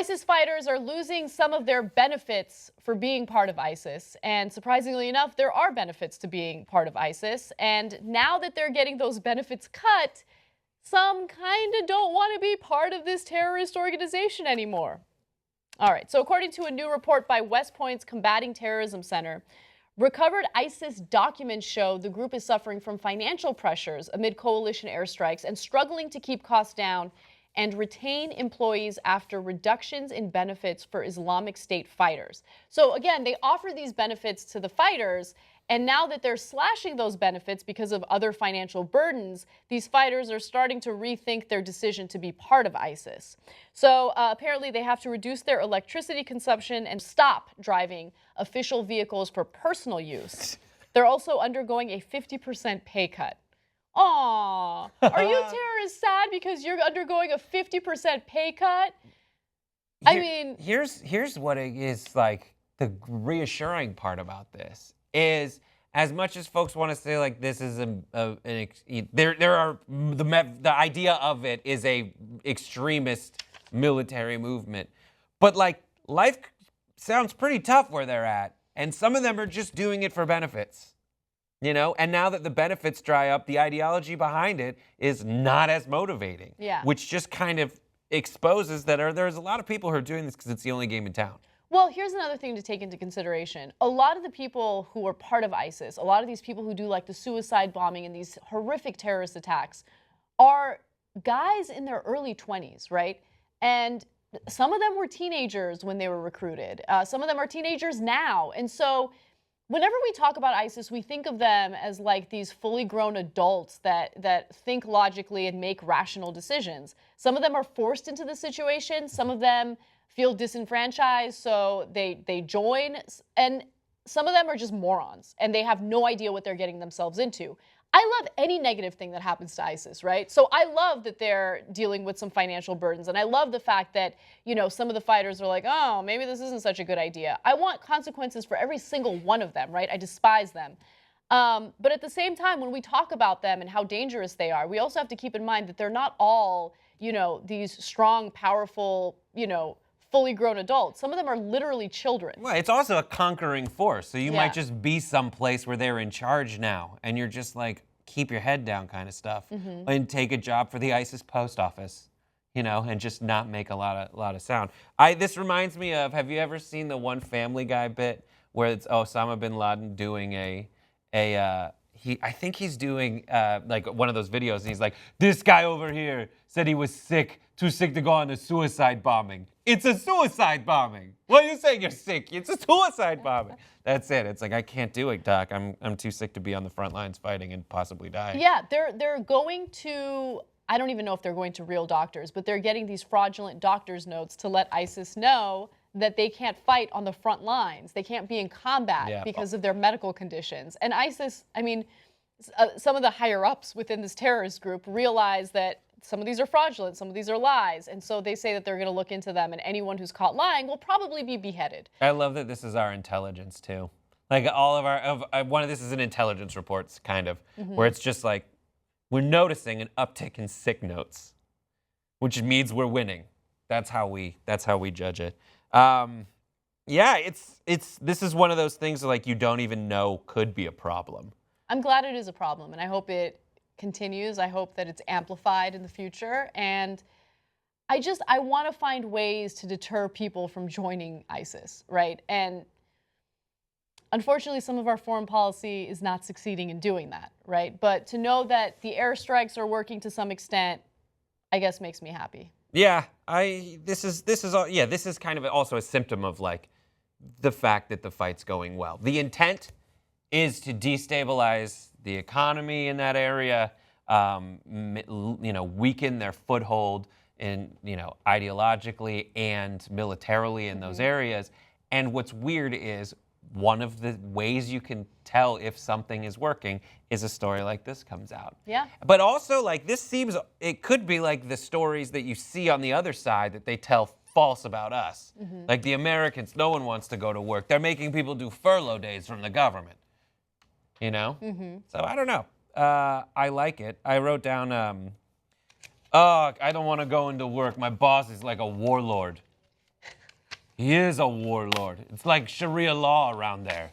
ISIS fighters are losing some of their benefits for being part of ISIS. And surprisingly enough, there are benefits to being part of ISIS. And now that they're getting those benefits cut, some kind of don't want to be part of this terrorist organization anymore. All right, so according to a new report by West Point's Combating Terrorism Center, recovered ISIS documents show the group is suffering from financial pressures amid coalition airstrikes and struggling to keep costs down and retain employees after reductions in benefits for Islamic State fighters. So again, they offer these benefits to the fighters, and now that they're slashing those benefits because of other financial burdens, these fighters are starting to rethink their decision to be part of ISIS. So apparently they have to reduce their electricity consumption and stop driving official vehicles for personal use. They're also undergoing a 50% pay cut. Aw, are you terrorists sad because you're undergoing a 50% pay cut? I mean, here's what it is like. The reassuring part about this is, as much as folks want to say like this is the idea of it is a extremist military movement, but like life sounds pretty tough where they're at, and some of them are just doing it for benefits. You know, and now that the benefits dry up, the ideology behind it is not as motivating. Yeah. Which just kind of exposes that there's a lot of people who are doing this because it's the only game in town. Well, here's another thing to take into consideration. A lot of the people who are part of ISIS, a lot of these people who do like the suicide bombing and these horrific terrorist attacks are guys in their early 20s, right? And some of them were teenagers when they were recruited. Some of them are teenagers now. And so whenever we talk about ISIS, we think of them as like these fully grown adults that think logically and make rational decisions. Some of them are forced into the situation. Some of them feel disenfranchised, so they join. And some of them are just morons, and they have no idea what they're getting themselves into. I love any negative thing that happens to ISIS, right? So I love that they're dealing with some financial burdens, and I love the fact that, you know, some of the fighters are like, oh, maybe this isn't such a good idea. I want consequences for every single one of them, right? I despise them. But at the same time, when we talk about them and how dangerous they are, we also have to keep in mind that they're not all, you know, these strong, powerful, you know, fully grown adults. Some of them are literally children. Well, it's also a conquering force. So you might just be someplace where they're in charge now, and you're just like, keep your head down kind of stuff, and take a job for the ISIS post office, you know, and just not make a lot of sound. This reminds me of, have you ever seen the one Family Guy bit where it's Osama bin Laden doing I think he's doing like one of those videos, and he's like, this guy over here said he was sick, too sick to go on a suicide bombing. It's a suicide bombing. What are you saying you're sick? It's a suicide bombing. That's it. It's like, I can't do it, Doc. I'm too sick to be on the front lines fighting and possibly die. Yeah, they're going to, I don't even know if they're going to real doctors, but they're getting these fraudulent doctor's notes to let ISIS know that they can't fight on the front lines. They can't be in combat because of their medical conditions. And ISIS, I mean, some of the higher ups within this terrorist group realize that some of these are fraudulent, some of these are lies. And so they say that they're going to look into them, and anyone who's caught lying will probably be beheaded. I love that this is our intelligence too. Like all of our, one of this is an intelligence reports kind of, where it's just like, we're noticing an uptick in sick notes, which means we're winning. That's how we judge it. Yeah, this is one of those things that like you don't even know could be a problem. I'm glad it is a problem, and I hope it continues. I hope that it's amplified in the future, and I want to find ways to deter people from joining ISIS, right? And unfortunately, some of our foreign policy is not succeeding in doing that, right? But to know that the airstrikes are working to some extent, I guess makes me happy. Yeah, this is kind of also a symptom of like the fact that the fight's going well. The intent is to destabilize the economy in that area, you know, weaken their foothold in, you know, ideologically and militarily in those areas. And what's weird is one of the ways you can tell if something is working is a story like this comes out. Yeah. But also, like, it could be like the stories that you see on the other side that they tell false about us. Like the Americans, no one wants to go to work. They're making people do furlough days from the government. You know? So I don't know. I like it. I wrote down, I don't want to go into work. My boss is like a warlord. He is a warlord. It's like Sharia law around there.